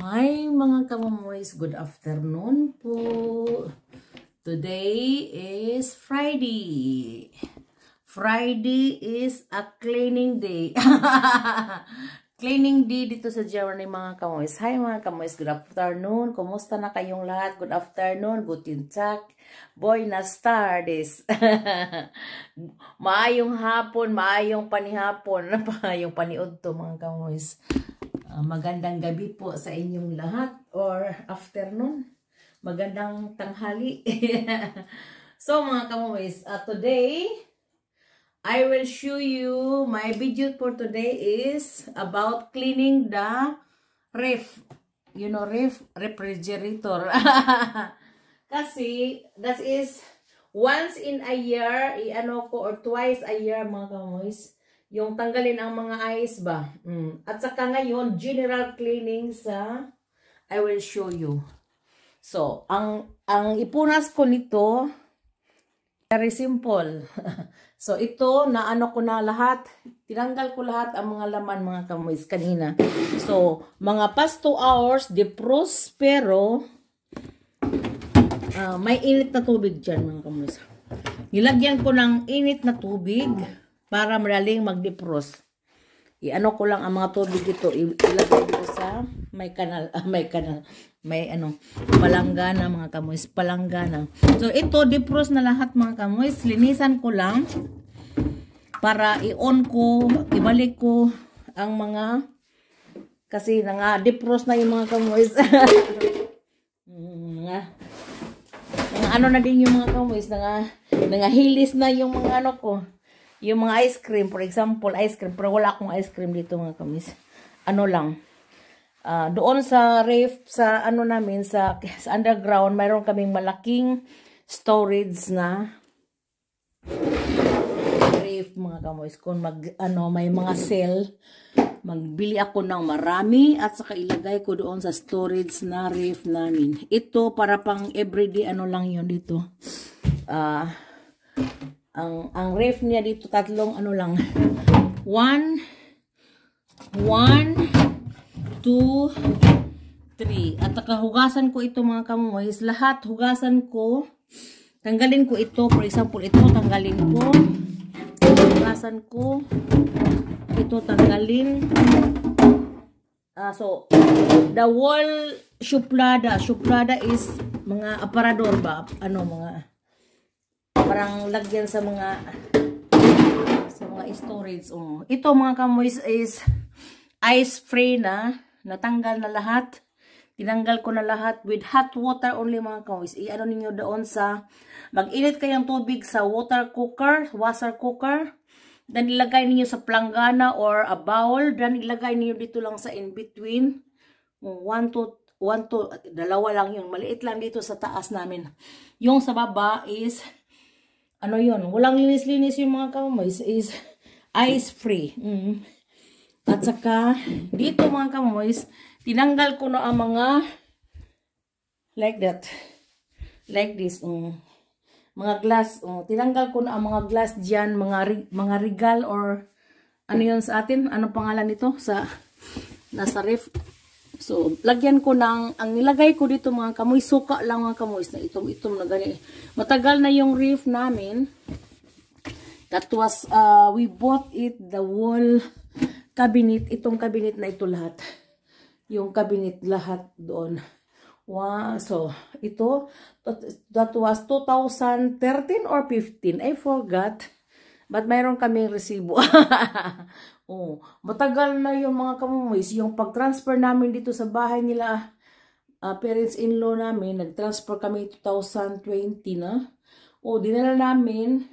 Hi mga kamomoys, good afternoon po. Today is Friday. Friday is a cleaning day. Cleaning day dito sa Germany mga kamomoys. Hi mga kamomoys, good afternoon. Kumusta na kayong lahat? Good afternoon, guten tag. Buenas tardes. Maayong hapon, maayong panihapon, maayong paniud to mga kamomoys. Magandang gabi po sa inyong lahat or afternoon. Magandang tanghali. So mga kamomoys, today I will show you my video for today is about cleaning the ref. You know, refrigerator. Kasi that is once in a year, i-ano ko, or twice a year mga kamomoys. Yung tanggalin ang mga ice ba. At saka ngayon, general cleaning sa I will show you. So, ang ipunas ko nito, very simple. So, ito, naano ko na lahat. Tinanggal ko lahat ang mga laman mga kamoys kanina. So, mga past 2 hours, defrost, pero may init na tubig dyan mga kamoys. Nilagyan ko ng init na tubig para madaling mag-defrost. I-ano ko lang ang mga tubig dito. Ilagay ko sa may kanal. May ano, palanggana mga kamoys. Palanggana. So, ito, defrost na lahat mga kamoys. Linisan ko lang para i-on ko, ibalik ko ang mga, kasi defrost na yung mga kamoys. Ano na din yung mga kamoys. Hilis na yung mga ano ko. Yung mga ice cream, for example, ice cream. Pero wala akong ice cream dito mga kamis. Ano lang. Doon sa ref, sa ano namin, sa underground, mayroon kaming malaking storage na ref mga kamoys. Kung may mga sale, magbili ako ng marami at saka ilagay ko doon sa storage na ref namin. Ito para pang everyday ano lang yun dito. Ang ref niya dito tatlong ano lang. 1, 2, 3. At hugasan ko ito mga kamoys. Lahat hugasan ko. Tanggalin ko ito. For example, ito tanggalin ko. Hugasan ko. Ito tanggalin. So, the wall suplada. Suplada is mga aparador ba? Ano mga parang lagyan sa mga storage. Ito mga kamoys is ice free na. Natanggal na lahat. Tinanggal ko na lahat with hot water only mga kamoys. I-ano ninyo doon sa mag-init kayong tubig sa water cooker. Then ilagay niyo sa planggana or a bowl. Then ilagay niyo dito lang sa in between. 1 to 2 lang yun. Maliit lang dito sa taas namin. Yung sa baba is ano yun, walang linis-linis yung mga kamoys is ice free. At saka, dito mga kamoys, tinanggal ko na ang mga like that. Like this. Mga glass. Tinanggal ko na ang mga glass dyan, mga regal or ano yun sa atin? Ano pangalan nito? Nasa ref. So, lagyan ko ang nilagay ko dito mga kamoy, suka lang mga kamoy na itom na gani. Matagal na yung reef namin. That was, we bought it, the wall cabinet, itong cabinet na ito lahat. Yung cabinet lahat doon. Wow, so, ito, that was 2013 or 15, I forgot. But mayroon kaming resibo. Matagal na yung mga kamomoys. Yung pag-transfer namin dito sa bahay nila, parents-in-law namin, nag-transfer kami 2020 na. Dinala namin.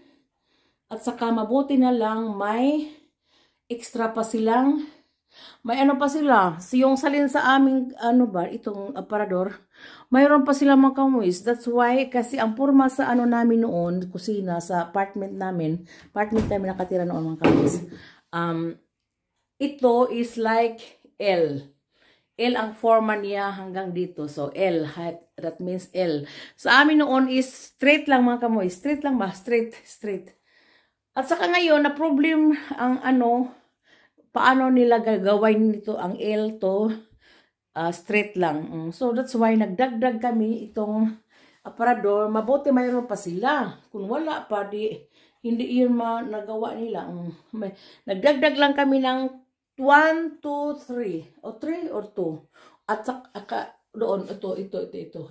At saka mabuti na lang, may extra pa silang, may ano pa sila. Yung salin sa aming, itong aparador, mayroon pa sila mga kamoys. That's why, kasi ang purma sa namin noon, kusina, sa apartment namin nakatira noon mga kamoys. Ito is like L. L ang forma niya hanggang dito. So, L. That means L. Sa amin noon is straight lang mga kamoy. Straight lang ba? Straight. At saka ngayon, na problem ang paano nila gagawin nito ang L to straight lang. So that's why nagdagdag kami itong aparador. Mabuti mayroon pa sila. Kung wala pa, hindi yun nagawa nila. Nagdagdag lang kami ng 1, 2, 3. O 3 or 2. At saka doon, ito.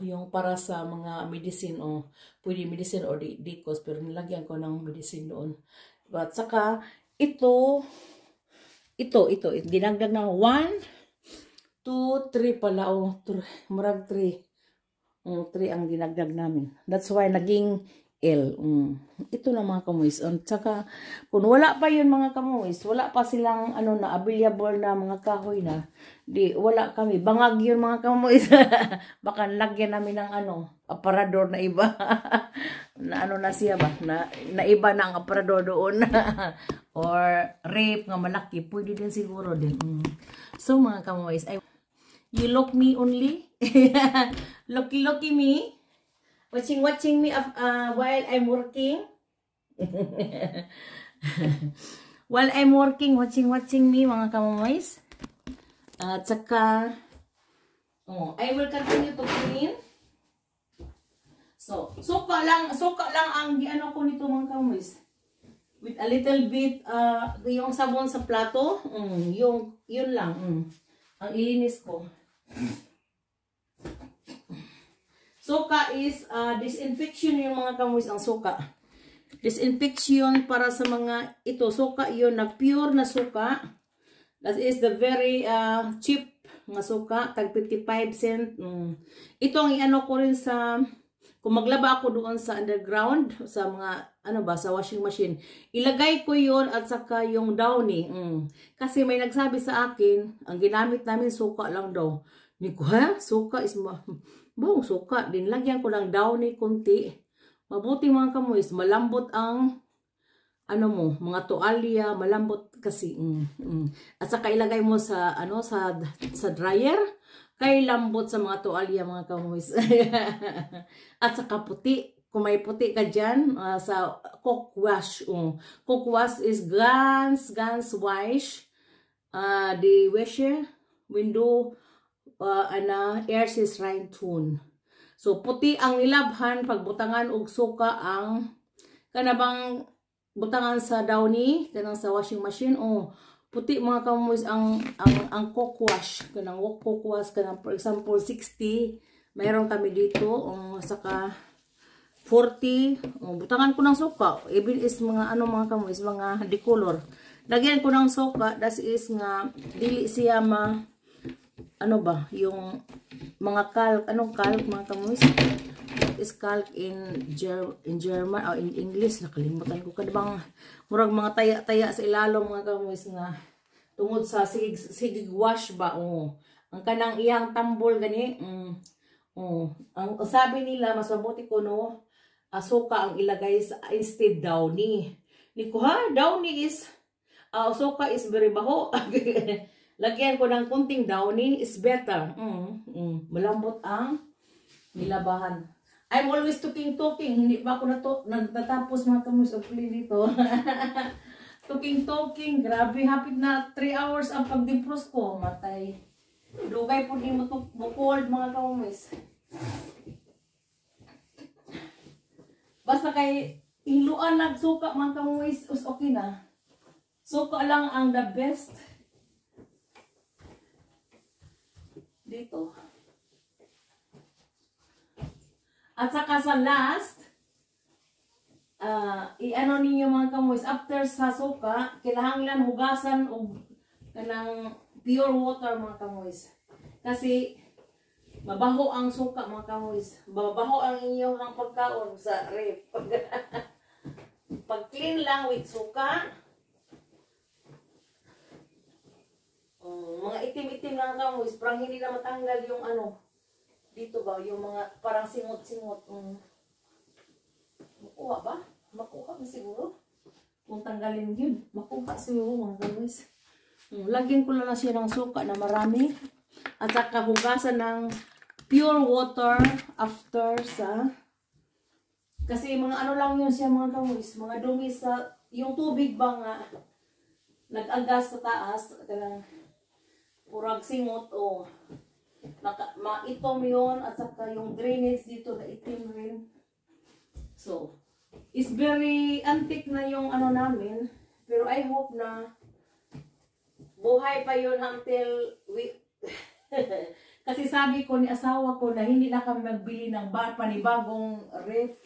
Yung para sa mga medicine o pwede medicine or dicos. Pero nilagyan ko ng medicine doon. At saka ito. Dinagdag ng 1, 2, 3 pala. Marag 3. 3 ang dinagdag namin. That's why naging L. Ito na mga kamuis. Tsaka, kung wala pa yun mga kamuis, wala pa silang na available na mga kahoy na, wala kami. Bangag yun mga kamuis. Baka lagyan namin ng aparador na iba. Na na siya ba? Na iba na ang aparador doon. Or rape nga malaki. Pwede din siguro din. So mga kamuis, you look me only. Lucky me. Watching me while I'm working. While I'm working, watching me mga kamuis. At saka, I will continue to clean. So, suka lang ang ko nito mga kamuis. With a little bit, yung sabon sa plato, yun lang, ang ilinis ko. Suka is disinfection yung mga kamuis ang suka. Disinfection para sa mga suka yun na pure na suka. That is the very cheap nga suka, tag 55 cent. Ito ang ko rin sa kung maglaba ako doon sa underground sa mga sa washing machine. Ilagay ko yun at saka yung downy. Kasi may nagsabi sa akin, ang ginamit namin suka lang daw. Niko, suka is buong suka. Din lagyan ko ng downy konti. Mabuti mga kamuis, malambot ang mga tuwalya, malambot kasi. At saka ilagay mo sa sa dryer, kay lambot sa mga tuwalya mga kamuis. At saka puti, kung may puti ka dyan, sa cook wash. Cook wash is Gans wash. The washer window air is right tune. So puti ang nilabhan pagbutangan og suka ang kanabang butangan sa downy kanang sa washing machine. Puti mga kamuis ang cook wash kanang cook wash kanang for example 60 mayroon kami dito saka 40 butangan ko ng suka even is mga mga kamuis mga decolor lagyan ko ng suka that is nga dili siya yung mga calc, calc mga kamuis? What is calc in German o in English? Nakalimutan ko. Kadabang murag mga taya-taya sa ilalom mga kamuis nga tungod sa sigig wash ba? Ang kanang iyang tambol gani. Ang sabi nila, mas mabuti ko suka ang ilagay sa instead downy. Niko downy is, suka is very baho. Lagyan ko ng kunting downy is better. Malambot ang nilabahan. I'm always talking. Hindi ba ako natapos mga kamuis of play dito. Talking. Grabe, hapit na 3 hours ang pagdipros ko. Matay. Dugay po din mo cold mga kamuis. Basta kay iluan nagsuka mga kamuis, okay na. Suka lang ang the best. Dito. At saka sa last, ninyo mga kamuis, after sa suka, kailangan hugasan o kanang pure water mga kamuis. Kasi, mabaho ang suka mga kamuis. Mabaho ang inyong pagkaon sa ref. Pag clean lang with suka, mga itim-itim lang kamuis, parang hindi na matanggal yung dito ba, yung mga parang singot-singot. Makuha ba? Makuha ba siguro? Kung tanggalin yun, makuha siguro mga kamuis. Lagyan ko lang na siya ng suka na marami. At saka hugasan ng pure water after sa kasi mga lang yun siya mga kamuis, mga dumi sa yung tubig ba nga nag-agas sa taas kanang purag singot Maitom yun at saka yung drainage dito na itim rin. So, is very antique na yung ano namin. Pero I hope na buhay pa yun until we... Kasi sabi ko ni asawa ko na hindi na kami magbili ng panibagong ref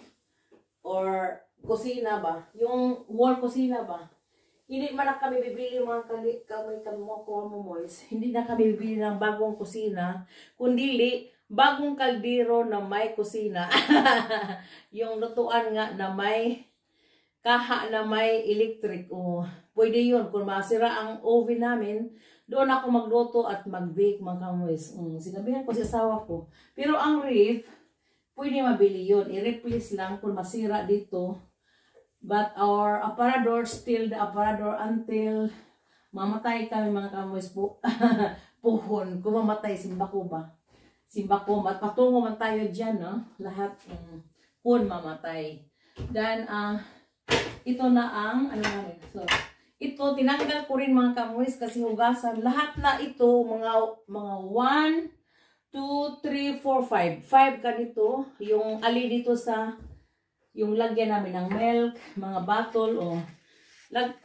or kusina ba. Yung wall kusina ba. Hindi man na kami bibili mga hindi na kami bibili ng bagong kusina, kundi bagong kaldero na may kusina. Yung lutuan nga na may kaha na may electric. O, pwede yun. Kung masira ang oven namin, doon ako magluto at mag-bake mga kamoys. Sinabihan ko sa asawa ko. Pero ang ref, pwede mabili yun. I-replace lang kung masira dito. But our aparador, still the aparador until mamatay kami mga kamoys po. Puhon. Kung mamatay, simba ko ba? Simba ko. At patungo man tayo dyan, no? Lahat puhon mamatay. Then, ito na ang, ano namin. So, ito, tinanggal ko rin mga kamoys kasi hugasan. Lahat na ito, mga 1, 2, 3, 4, 5. 5 ganito. Yung ali dito sa yung lagyan namin ng milk, mga bottle, o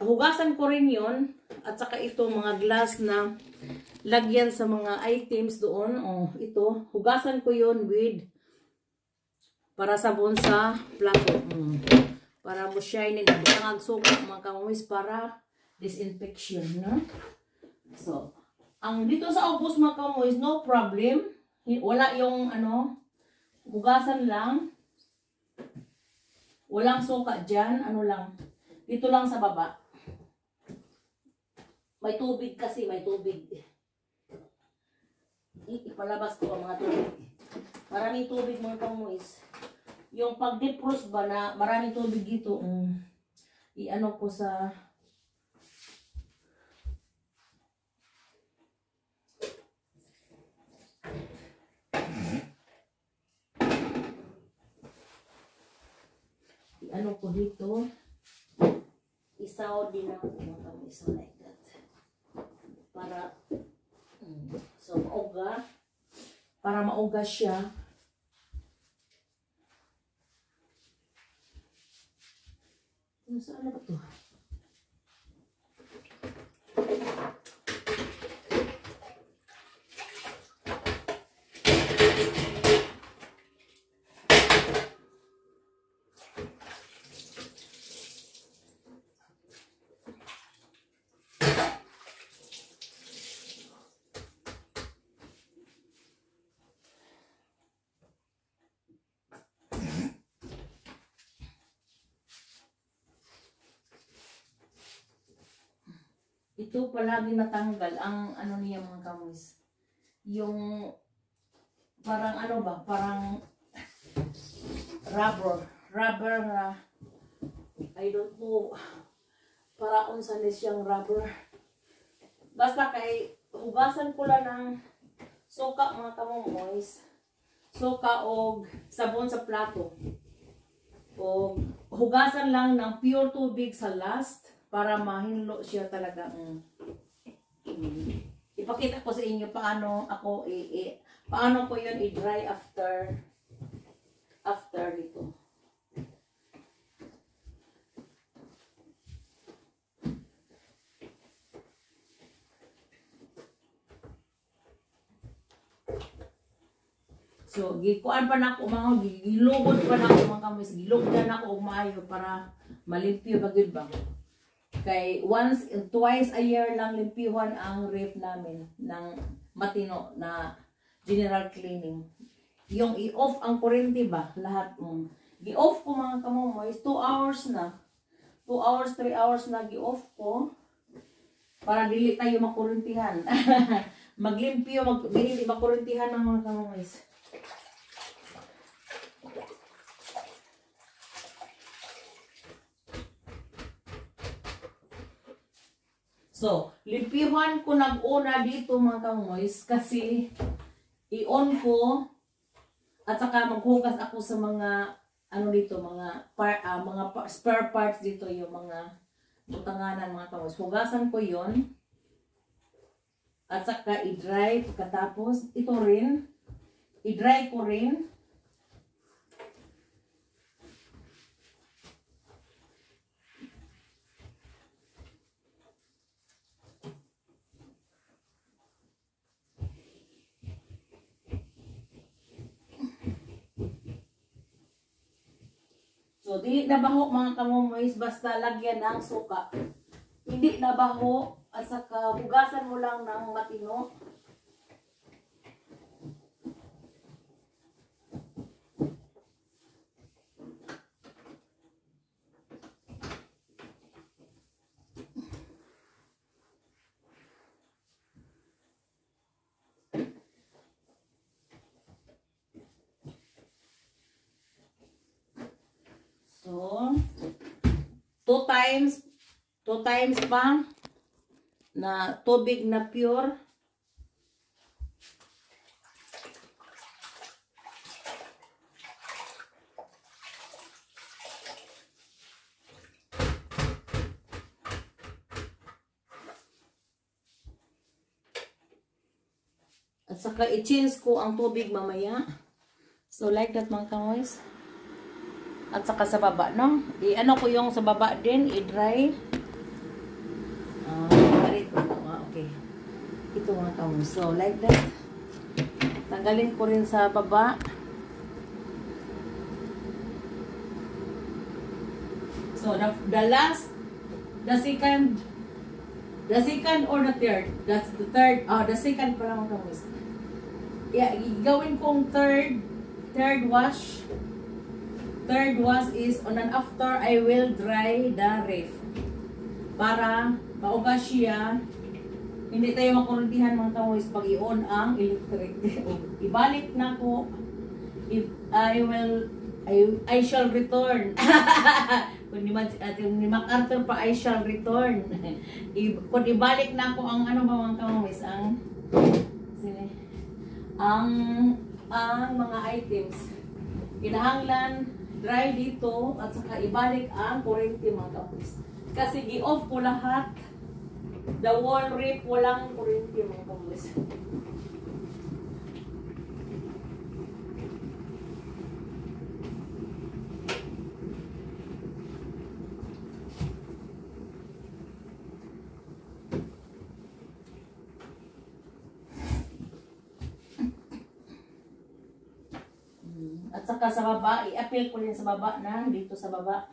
hugasan ko rin yon. At saka ito, mga glass na lagyan sa mga items doon, o ito, hugasan ko yon with para sabon sa plato. Para mo shiny na butang suka mga kamoys para disinfection, no? So, ang dito sa ubos mga kamoys, no problem. Wala yung ano, hugasan lang. Walang suka dyan, ano lang. Dito lang sa baba. May tubig kasi, may tubig. Ipalabas ko ang mga tubig. Maraming tubig mga kamoys. Yung pag-defrost ba na maraming tubig dito, i-ano ko sa... ano ko dito, isaw din ako mga kamoy, so like that. Para, so mauga, para mauga siya. Saan na ba ito? Ito palagi natanggal ang ano niya mga kamoys. Yung parang ano ba, parang rubber na I don't know para unsa ni siyang rubber. Basta kay hugasan ko lang ng suka mga kamoys. Suka o sabon sa plato. O hugasan lang ng pure tubig sa last para mahinlo siya talaga. Ipakita ko sa inyo paano ako paano ko 'yun i-dry after dito. So, gikuan pa na ako mga gilugod pa na ako mga kamoy, gilugdan na ako maayo para malimpyo ba gud ba. Kay once twice a year lang limpyuhan ang ref namin ng matino na general cleaning. Yung i-off ang kuryente ba lahat gi-off ko mga kamoy 2 hours na. 2 hours, 3 hours na gi-off ko para dili tayo makuryentihan. Maglimpyo, dili makuryentihan ng mga kamoy. So, limpyuhan ko nag-una dito mga kamoys kasi i-on ko at saka maghugas ako sa mga ano dito, mga spare parts dito, yung mga butanganan mga kamoys. Hugasan ko yon At saka i-dry pagkatapos. Ito rin. I-dry ko rin. So, dili na baho mga kamomoys, basta lagyan ng suka. Hindi na baho, at saka hugasan mo lang ng matino. So, two times pa na tubig na pure. At saka i-change ko ang tubig mamaya. So, like that mga kamoys. At saka sa baba, no? I-ano ko yung sa baba din, i-dry. Okay. Ito mga kamoy. So, like that. Tanggalin ko rin sa baba. So, the last, the second or the third? That's the third. The second pala mga kamoy. Yeah, gawin kong third wash. Third wash is on and after I will dry the ref. Para mauga siya. Hindi tayo makuruntihan mga kamoys pag i-on ang electric. Ibalik na ko. I shall return. Kung ni MacArthur pa, I shall return. Kung ibalik na ko ang ano ba mga kamoys, ang mga items. Kinahanglan dry dito at saka ibalik ang kuryente mga kamoys. Kasi gi-off ko lahat. The wall rip, walang kuryente mga kamoys. At saka sa baba, i-appeal ko rin sa baba na dito sa baba.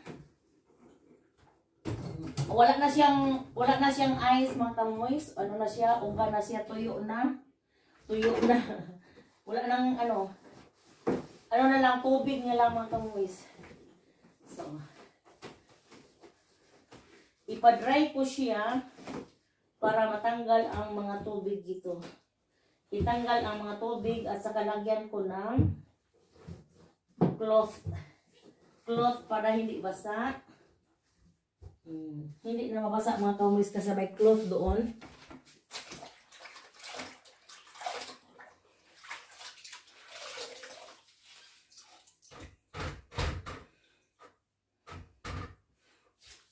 Wala na siyang ice mga kamoys. Ano na siya, uga na siya, tuyo na. Wala nang ano na lang, tubig na lang mga kamoys. So, ipa-dry ko siya para matanggal ang mga tubig dito. Itanggal ang mga tubig at saka lagyan ko ng cloth para hindi basa. Hindi na mabasa mga kamoys kasi may cloth doon.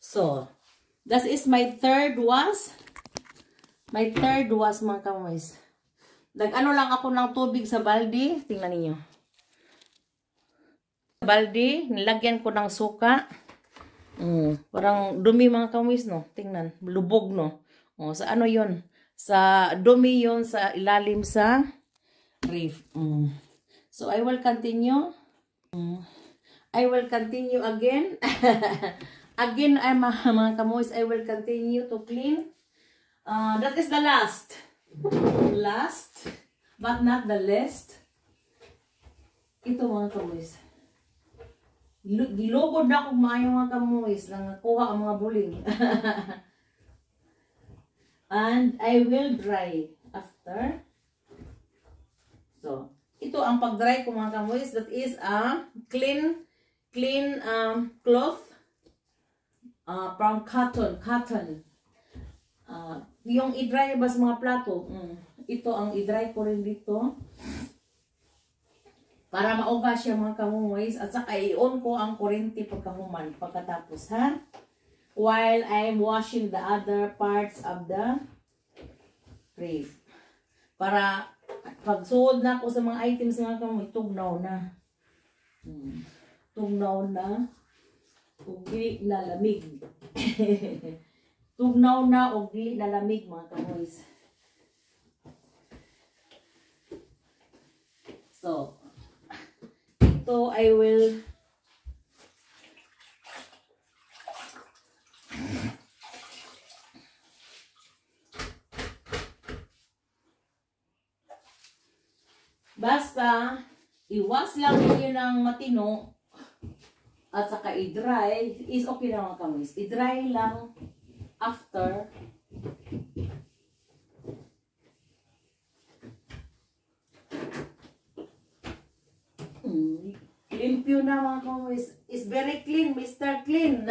So, that is my third wash. My third wash mga kamoys. Nag-ano lang ako ng tubig sa balde. Tingnan niyo. Balde, nilagyan ko ng suka. Parang dumi mga kamoys, no? Tingnan, lubog, no? Sa ano yon? Sa dumi yon sa ilalim sa ref. So, I will continue. I will continue again. Again, mga kamoys, I will continue to clean. That is the last. Last, but not the least. Ito mga kamoys. Gilugod na kung maayo mga kamoys nang nakuha ang mga buling. And I will dry after. So, ito ang pag-dry ko mga kamoys. That is a clean cloth from cotton. Yung i-dry ba sa mga plato. Ito ang i-dry ko rin dito. Para mauga siya mga kamoys. At saka i-on ko ang kuryente pagkahuman. Pagkatapos ha. While I'm washing the other parts of the ref. Para pagsuod na ako sa mga items mga kamoy, tugnaw na. Tugnaw na. O dili na lamig. Tugnaw na o dili na lamig mga kamoys. So, ito I will basta iwas lang ninyo ng matino at saka i-dry is okay na mga kamoys. I-dry lang after limpyo na mga kamoys. Is very clean, Mr. Clean.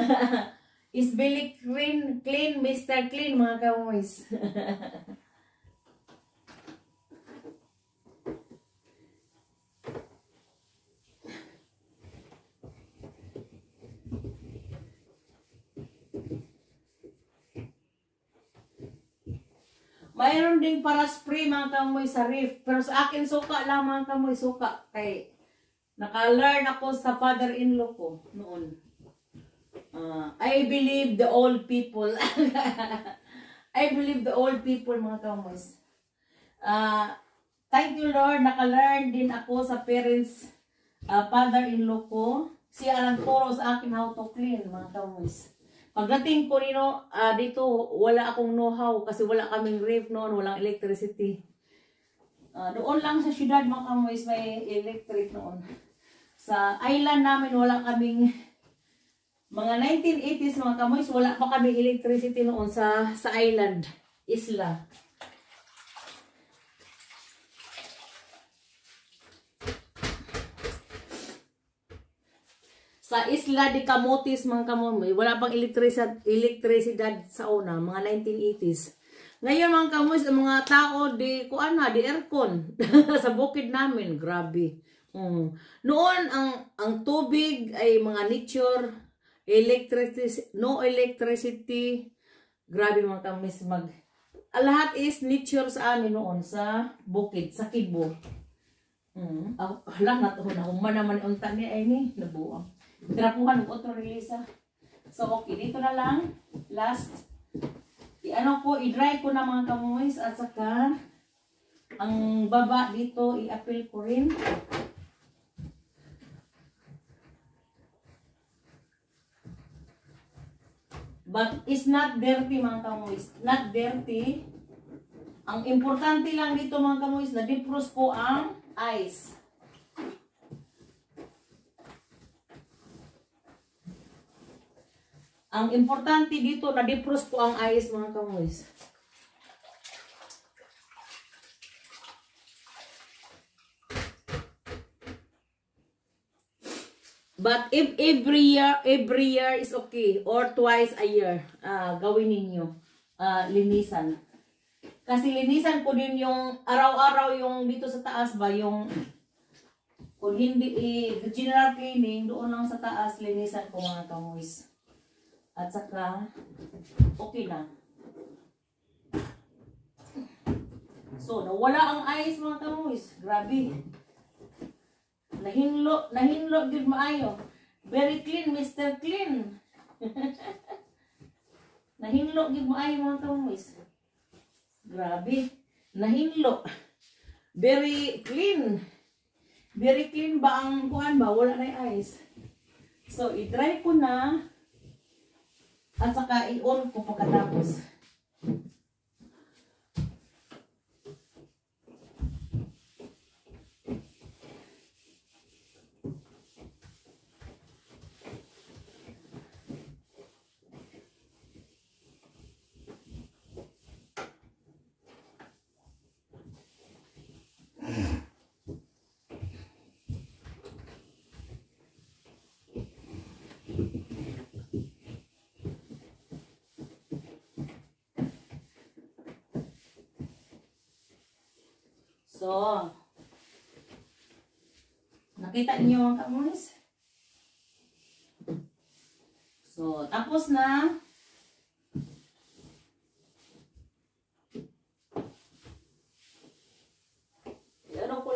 Is very clean, Mr. Clean mga kamoys. Mayroon ding para spray mga kamoy sa reef. Pero sa akin suka lang mga kamoy, suka. Kay naka-learn ako sa father-in-law ko noon. I believe the old people. I believe the old people mga kamoy. Thank you Lord, naka-learn din ako sa parents, father-in-law ko. Siya ang turo sa akin how to clean mga kamoy. Pagdating ko dito, wala akong know-how kasi wala kaming ref noon, walang electricity. Doon lang sa syudad mga kamoys may electric noon. Sa island namin wala kaming, mga 1980s mga kamoys, wala pa kaming electricity noon sa island, isla. Sa Isla de Camotes mga kamoy, wala pang elektrisidad sa una, mga 1980s. Ngayon mga kamoy, ang mga tao di aircon sa bukid namin, grabe. Noon ang tubig ay mga nature, no electricity, grabe mga kamoy, lahat is nature sa amin noon sa bukid, sa Kibo. Hala na humana naman unta ni ay ni nabuang. Tirapuhan ng auto-release. So, okay. Dito na lang. Last. I-dry ko na mga kamoys. At saka, ang baba dito, i-appeal ko rin. But, it's not dirty mga kamoys. Not dirty. Ang importante lang dito mga kamoys, na defrost ko ang ice. Ang importante dito, na-defrost ko ang ice mga kamoys. But if every year is okay, or twice a year, gawin ninyo, linisan. Kasi linisan ko din yung araw-araw yung dito sa taas ba, yung kung hindi general cleaning, doon lang sa taas, linisan ko mga kamoys. At saka, okay na. So, nawala ang ice mga kamoys. Grabe. Nahinlo din maayo. Very clean, Mr. Clean. Nahinlo din maayo mga kamoys. Grabe. Nahinlo. Very clean. Very clean ba ang kuhan ba? Wala na yung ice. So, i-dry ko na. At saka i-on ko pagkatapos. So, nakita niyo mga kamoys? So, tapos na.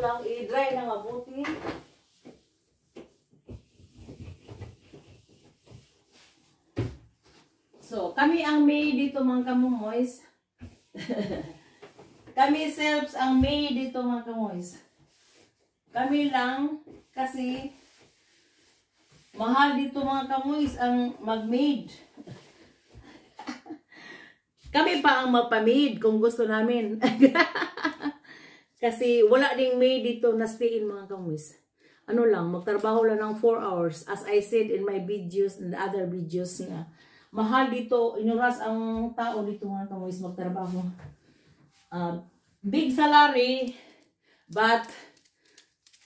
ko lang i-dry na mabuti. So, kami ang may dito mga kamumoys. Kami selves ang may dito mga kamumoys. Kami lang kasi mahal dito mga kamumoys ang mag-maid. Kami pa ang magpa-maid kung gusto namin. Kasi wala ding maid dito na stay-in mga kamumoys. Ano lang, magtrabaho lang ng 4 hours. As I said in my videos and the other videos nga. Mahal dito, inuras ang tao dito mga kamumoys magtrabaho. Big salary, but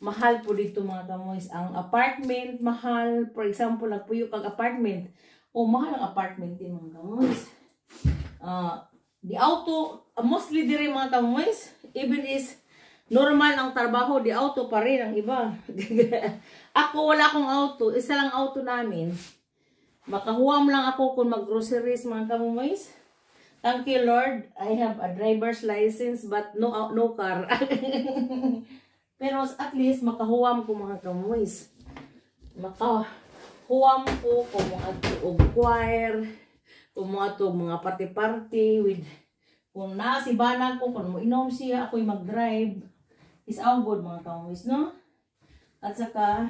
mahal po dito mga kamumoys. Ang apartment, mahal. For example, nagpuyo kag apartment. O, mahal ang apartment din mga kamumoys. The auto, mostly dire mga kamumoys, even is normal ang trabaho, the auto pa rin ang iba. Ako, wala akong auto. Isa lang auto namin. Makahuam lang ako kung mag-groceries mga kamumoys. Thank you Lord, I have a driver's license but no car. Pero at least makahuam ko mga kamumoys. Makahuam ko kung mga tuog choir, kung mga party-party with kung nasibanan ko, kung mo inom siya, ako'y mag-drive. Is all good mga kamumoys, no? At saka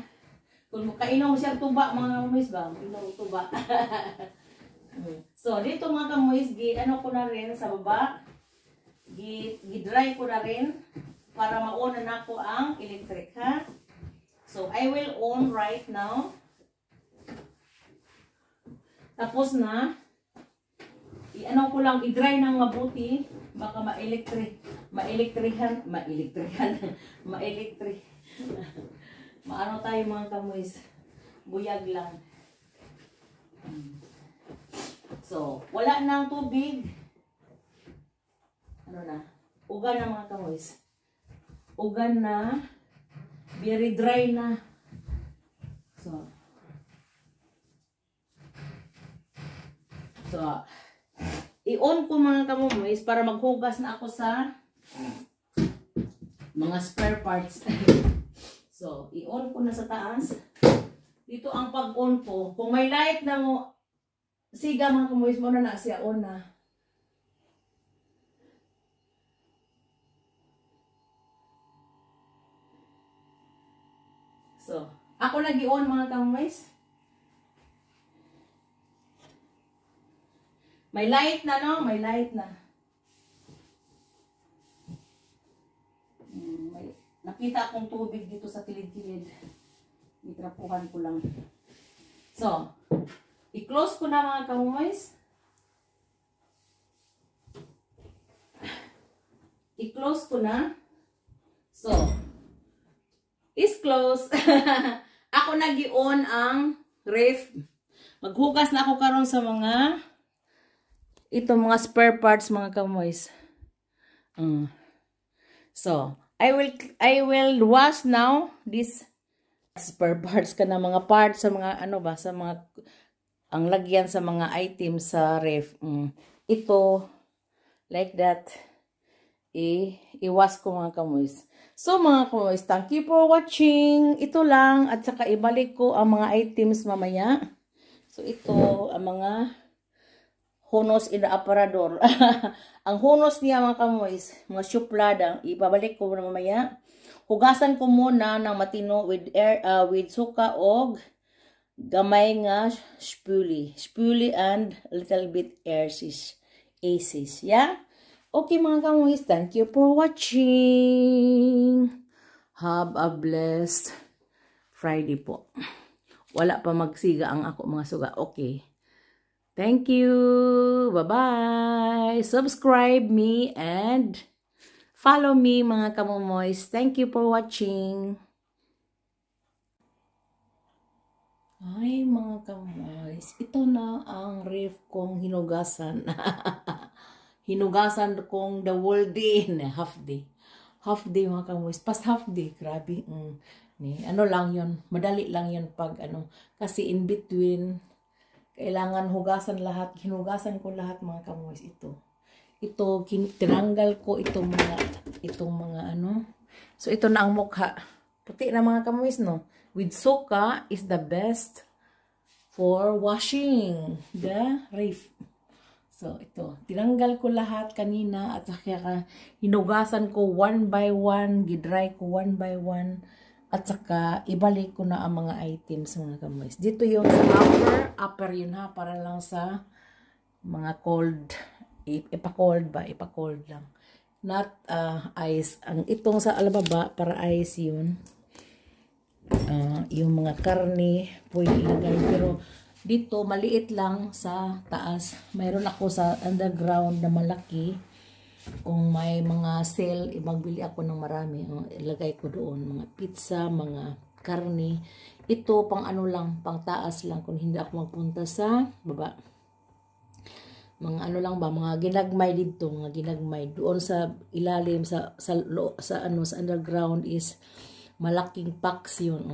kung kainom siya tuba mga kamumoys ba? Inom tuba. So, dito mga kamumoys, ano ko na rin sa baba. Gi-dry ko na rin para ma-on na ko ang electric, ha? So, I will on right now. Tapos na, ano ko lang, i-dry ng mabuti. Baka maano tayo mga kamumoys. Buyag lang. So, wala nang tubig. Ano na? Ugan na mga kamumoys. Ugan na. Very dry na. So, i-on ko mga kamumoys para maghugas na ako sa mga spare parts. So, i-on ko na sa taas. Dito ang pag-on ko. Kung may light na mo, siga mga kamumoys mo na siya on na. So, ako nag-i-on mga kamumoys. May light na, no? May light na. Nakita akong tubig dito sa kilid-kilid. Itrapuhan ko lang. So, i-close ko na mga kamumoys. I-close ko na. So, is close. Ako nag-i-on ang ref. Maghugas na ako karon sa mga mga spare parts mga kamumoys. So, I will wash now this spare parts ka na mga parts sa mga ano ba sa mga ang lagyan sa mga items sa ref. Ito like that. I-wash ko mga kamumoys. So mga kamumoys, thank you for watching. Ito lang at saka ibalik ko ang mga items mamaya. So ito ang mga hunos in the aparador. Ang hunos niya mga kamumoys, mga suplada, ipabalik ko na mamaya. Hugasan ko muna ng matino with suka og gamay nga spoolie and little bit aces. Yeah? Okay mga kamumoys, thank you for watching. Have a blessed Friday po. Wala pa magsiga ang ako mga suga. Okay. Thank you. Bye-bye. Subscribe me and follow me mga kamumoys. Thank you for watching. Ay mga kamumoys. Ito na ang ref kong hinugasan. Hinugasan kong the whole day. Half day. Half day mga kamumoys. Past half day. Grabe. Ano lang yun. Madali lang yun pag ano. Kasi in between kailangan hugasan lahat. Hinugasan ko lahat mga kamumoys. Ito tinanggal ko itong mga ano. So, ito na ang mukha. Puti na mga kamoys, no? With suka is the best for washing the ref. So, ito. Tinanggal ko lahat kanina at saka hinugasan ko one by one, gidry ko one by one. At saka, ibalik ko na ang mga items, mga kamoys. Dito yung upper yun ha, para lang sa mga cold, ipa-cold ba? Ipa-cold lang. Not ice. Ang itong sa alababa, para ice yun. Yung mga karne, pwede ilagay. Pero, dito, maliit lang sa taas. Mayroon ako sa underground na malaki. Kung may mga sale, magbili ako ng marami. Ilagay ko doon. Mga pizza, mga karne. Ito, pang ano lang, pang taas lang. Kung hindi ako magpunta sa baba. Mga ano lang ba, mga ginagmay dito. Mga ginagmay. Doon sa ilalim, sa underground is malaking packs yun.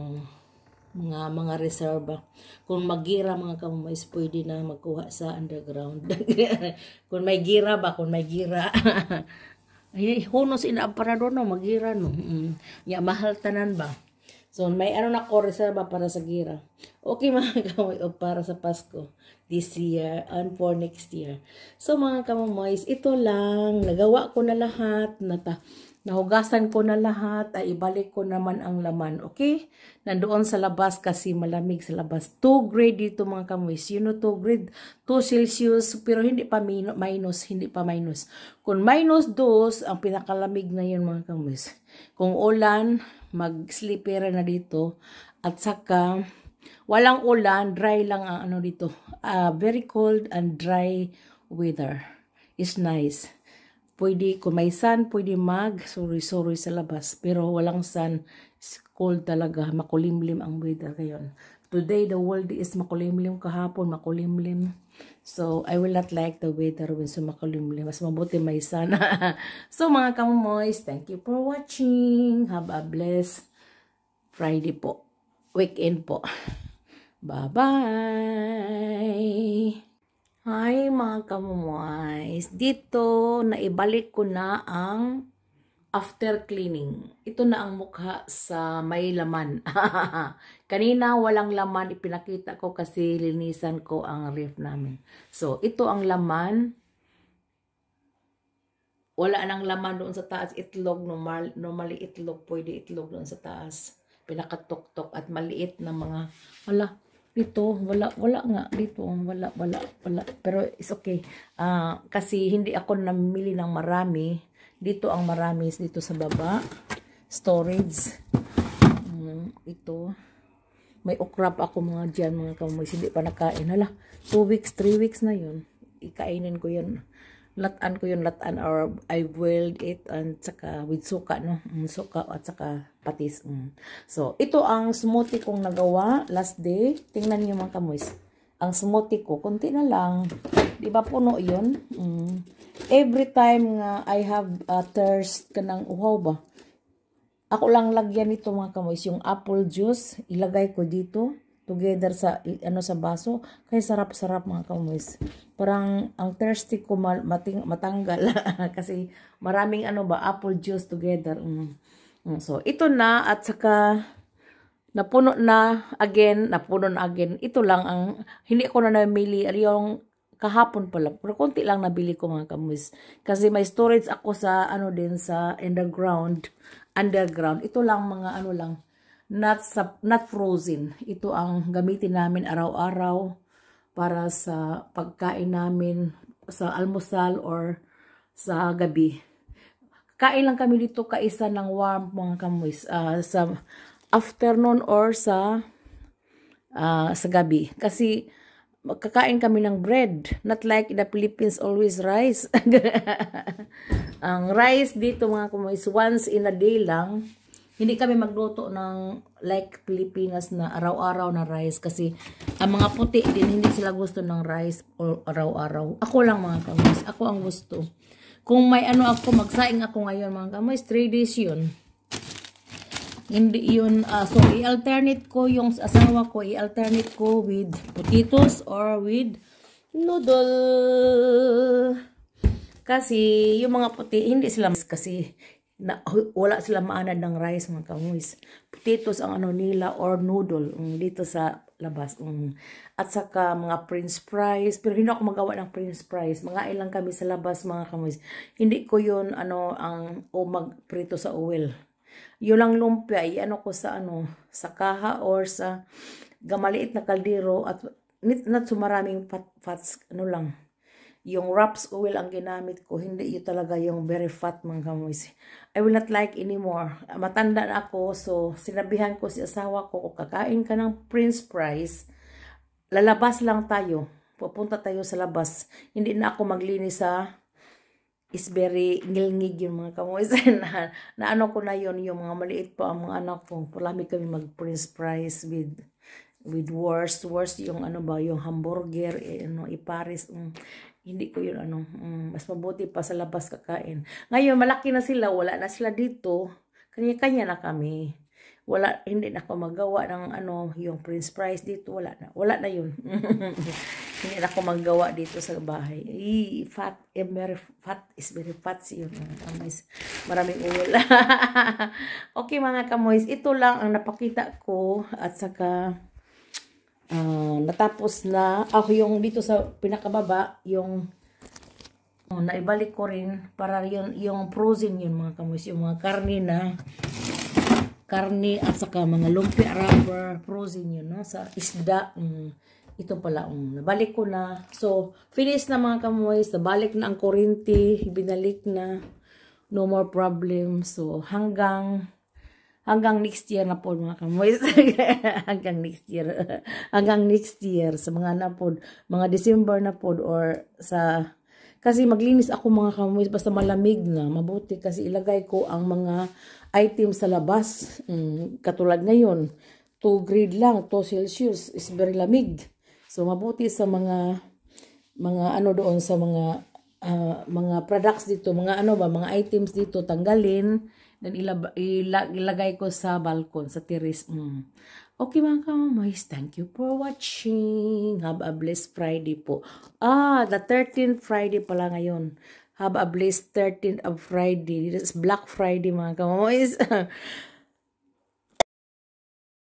Mga reserva. Kung magira mga kamoys, pwede na magkuha sa underground. Kung may gira ba, kung may gira. Hunos inaapara doon, no, magira, no. Mahal tanan ba. So, may ano na ko, reserva para sa gira. Okay mga kamoy, o para sa Pasko. This year and for next year. So, mga kamoys, ito lang. Nagawa ko na lahat. Nahugasan ko na lahat, ay ibalik ko naman ang laman, okay? Nandoon sa labas kasi malamig sa labas. 2 grade dito mga kamoys. 2 grade, 2 Celsius, pero hindi pa minus, hindi pa minus. Kung minus 2, ang pinakalamig na yun mga kamoys. Kung ulan, mag-slipper na dito. At saka, walang ulan, dry lang ang ano dito. Very cold and dry weather. Is nice. Pwede, kung may sun, pwede sorry sa labas. Pero walang sun, cold talaga. Makulimlim ang weather ngayon. Today, the world is makulimlim. Kahapon, makulimlim. So, I will not like the weather when so makulimlim. Mas mabuti may sun. So, mga kamoys, thank you for watching. Have a blessed Friday po. Weekend po. Bye-bye! Hi mga kamoys, dito naibalik ko na ang after cleaning. Ito na ang mukha sa may laman. Kanina walang laman, ipinakita ko kasi linisan ko ang ref namin. So ito ang laman. Wala nang laman doon sa taas, itlog, normally itlog, pwede itlog doon sa taas. Pinakatuktok at maliit na mga, dito, wala nga. Dito, wala. Pero it's okay. Kasi hindi ako namili ng marami. Dito ang marami. Dito sa baba. Storage. Ito. May ukrap ako mga dyan, mga kamoys. Hindi pa nakain. 2 weeks, 3 weeks na yun. Ikainin ko yun. Latan ko yun. Or I boiled it and saka with suka, no? Suka at saka patis. So, ito ang smoothie kong nagawa last day. Tingnan niyo mga kamoys. Ang smoothie ko, konti na lang. Di ba puno yun? Every time nga I have thirst ka ng uhaw ba? Ako lang lagyan nito mga kamoys. Yung apple juice, ilagay ko dito. Together sa sa baso, kaya sarap-sarap mga kamoys. Parang ang thirsty ko matanggal kasi maraming apple juice together. So ito na at saka napuno na again. Ito lang ang hindi ko na namili yung kahapon pala. Pero konti lang nabili ko mga kamoys kasi may storage ako sa din sa underground. Ito lang mga lang. Not frozen. Ito ang gamitin namin araw-araw para sa pagkain namin sa almusal or sa gabi. Kain lang kami dito kaisa ng warm mga kamoys sa afternoon or sa gabi. Kasi kakain kami ng bread. Not like in the Philippines always rice. Ang rice dito mga kamoys once in a day lang. Hindi kami magluto ng like Pilipinas na araw-araw na rice kasi ang mga puti din hindi sila gusto ng rice o araw-araw. Ako lang mga kamoys, ako ang gusto. Kung may ako, magsaing ako ngayon mga kamoys, 3 days yun. Hindi yun, so i-alternate ko yung asawa ko, i-alternate ko with potatoes or with noodle. Kasi yung mga puti, hindi sila kasi na wala sila maanad ng rice mga kamoys. Potatoes ang ano nila or noodle dito sa labas. At saka mga french fries, pero hindi ako magawa ng french fries. Mga ilang kami sa labas mga kamoys. Hindi ko yun magprito sa oil. Yun lang lumpia, ano ko sa sa kaha or sa gamaliit na kaldero at not so maraming fats lang. Yung wraps oil ang ginamit ko, hindi yun talaga yung very fat mga kamoys. I will not like anymore. Matanda na ako, so sinabihan ko si asawa ko, kung kakain ka ng french fries, lalabas lang tayo. Pupunta tayo sa labas. Hindi na ako maglinis sa is very ngilngig yung mga kamoys. na ano ko na yun, yung mga maliit pa ang mga anak ko. Palami kami mag french fries with worst yung yung hamburger, iparis, hindi ko yun mas mabuti pa sa labas kakain. Ngayon malaki na sila, wala na sila dito, kanya-kanya na kami, hindi na ako magawa ng yung french fries dito, wala na yun. Hindi na ako magawa dito sa bahay. Fat is very fat yun kamoys, maraming oil. Okay mga kamoys, ito lang ang napakita ko at saka natapos na ako yung dito sa pinakababa yung naibalik ko rin para yung frozen yun mga kamoys, yung mga karne at saka mga lumpia rubber frozen yun sa isda. Ito pala nabalik ko na, so finish na mga kamoys, nabalik na ang kuryente, binalik na, no more problem. So hanggang next year na po mga kamoys. hanggang next year sa mga December na po or sa, kasi maglinis ako mga kamoys basta malamig na, mabuti kasi ilagay ko ang mga items sa labas. Katulad ngayon 2 grade lang, 2 Celsius is very lamig, so mabuti sa mga doon sa mga products dito, mga mga items dito tanggalin. Then ilagay ko sa balkon, sa terrace. Okay mga kamoys, thank you for watching. Have a blessed Friday po. The 13th Friday pala ngayon. Have a blessed 13th of Friday. This is Black Friday mga kamoys.